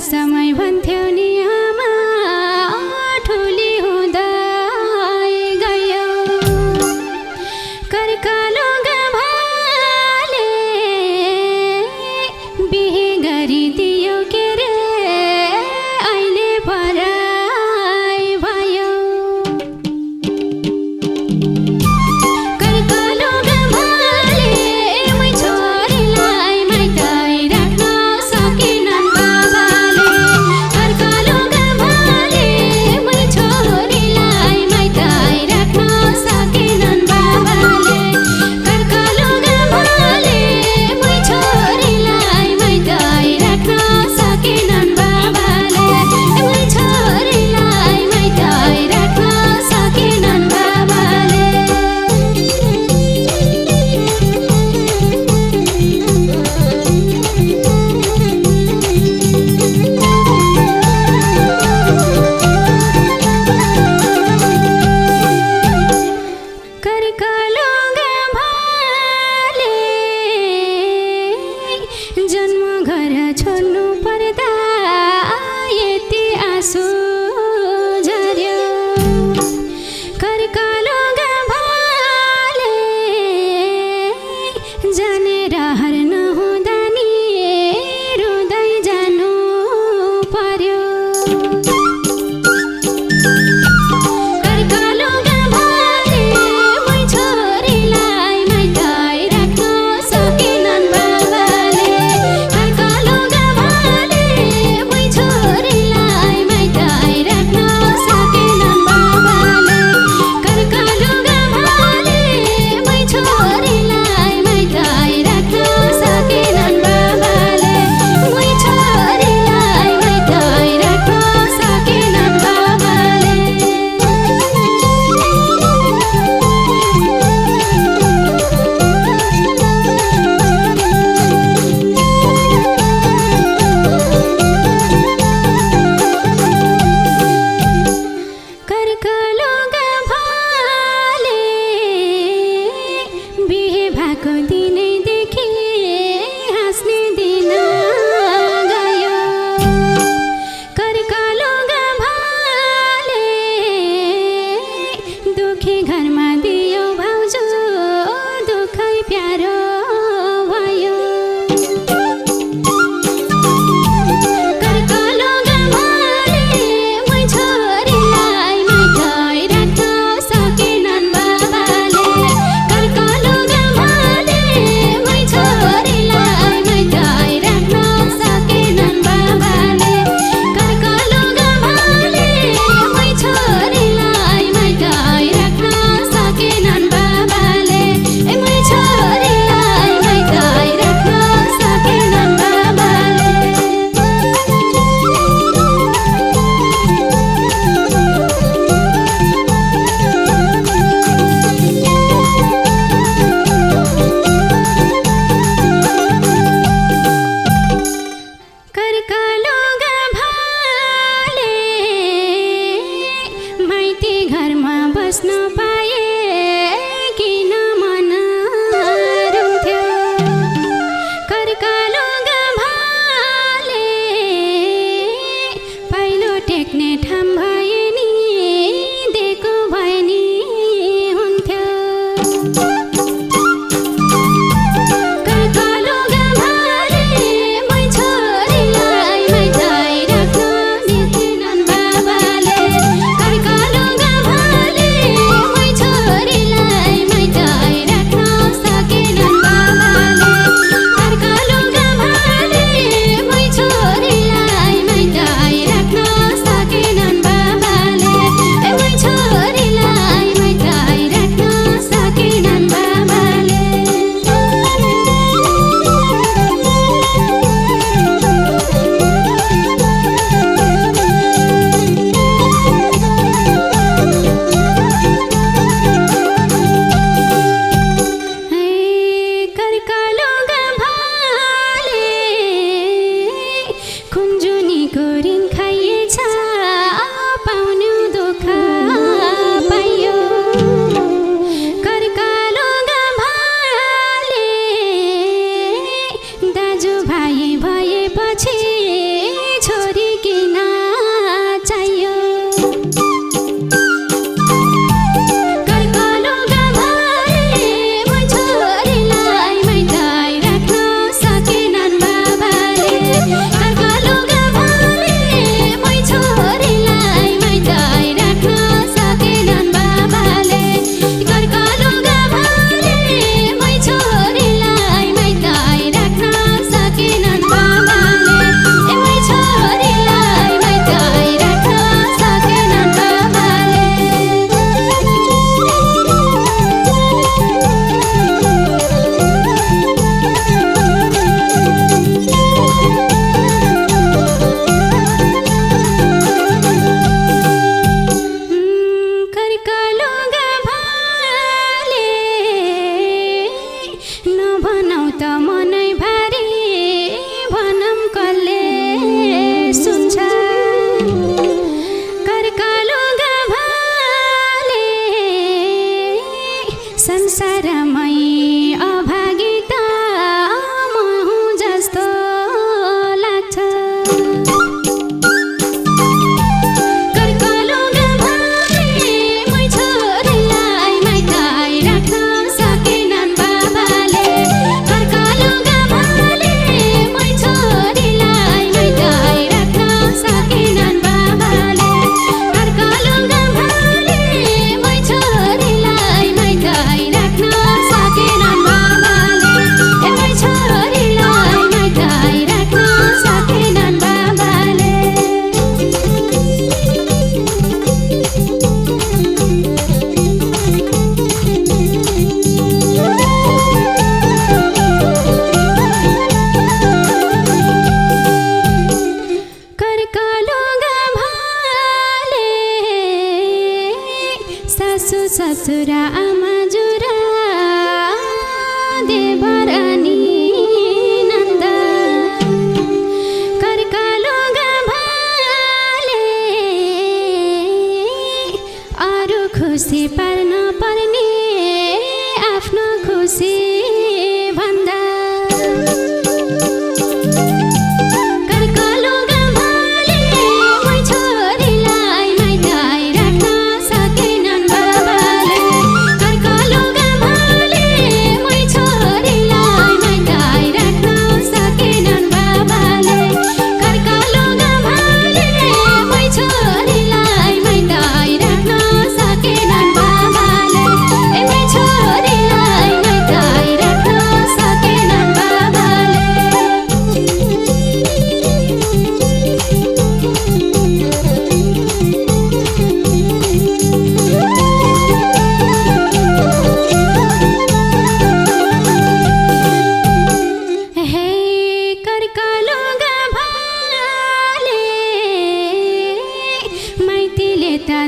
समय भन्थ्यो नि आमा ठुली हुँदै गयो कर्कालो गाभाले बिहे गरिदियो के रे अहिले पराई भयो कर्कालो गाभाले मै छोरीलाई माइतै राख्न सकेनन् बाबाले कर्कालो गाभाले मै छोरीलाई माइतै राख्न सकेनन् बाबाले कर्कालो गाभाले मै छोरीलाई माइतै राख्न सकेनन् बाबाले मै छोरीलाई माइतै राख्न सकेनन् बाबाले कर्कालो गाभाले जन्म घर छोड्नु पर्दा यति आँसु झर्यो कर्कालो गाभाले जानेर हर नहुँदा नि रुँदै जानु पर्यो कर्कालो गाभाले मै छोरीलाई माइतै राख्न सकेनन् बाबाले कर्कालो गाभाले मै छोरीलाई माइतै राख्न सकेनन् बाबाले कर्कालो गाभाले मै छोरीलाई माइतै राख्न सकेनन् बाबाले मै छोरीलाई माइतै राख्न सकेनन् बाबाले कर्कालो गाभाले बिहे भएको दिनैदेखि हाँस्ने दिन गयो कर्कालो गाभाले दुखी घरमा दियो भाउजू दुखै प्यारो भयो कर्कालो गाभाले मै छोरीलाई माइतै राख्न सकेनन् बाबाले कर्कालो गाभाले मै छोरीलाई माइतै राख्न सकेनन् बाबाले कर्कालो गाभाले मै छोरीलाई माइतै राख्न सकेनन् बाबाले मै छोरीलाई माइतै राख्न सकेनन् बाबाले कर्कालो गाभाले माइती घरमा बस्न पाए किन मन रुन्थ्यो कर्कालो गाभाले पाइलो टेक्ने ठाम भए नि दिएको भए नि हुन्थ्यो कर्कालो गाभाले मै छोरीलाई माइतै राख्न दिएनन् बाबाले कर्कालो गाभाले मै सासु ससुरा आमा जुरा देवरानी नन्द कर्कालो गाभाले अरू खुसी पार्न पर्ने आफ्नो खुसी भन्दा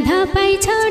धपाई छोड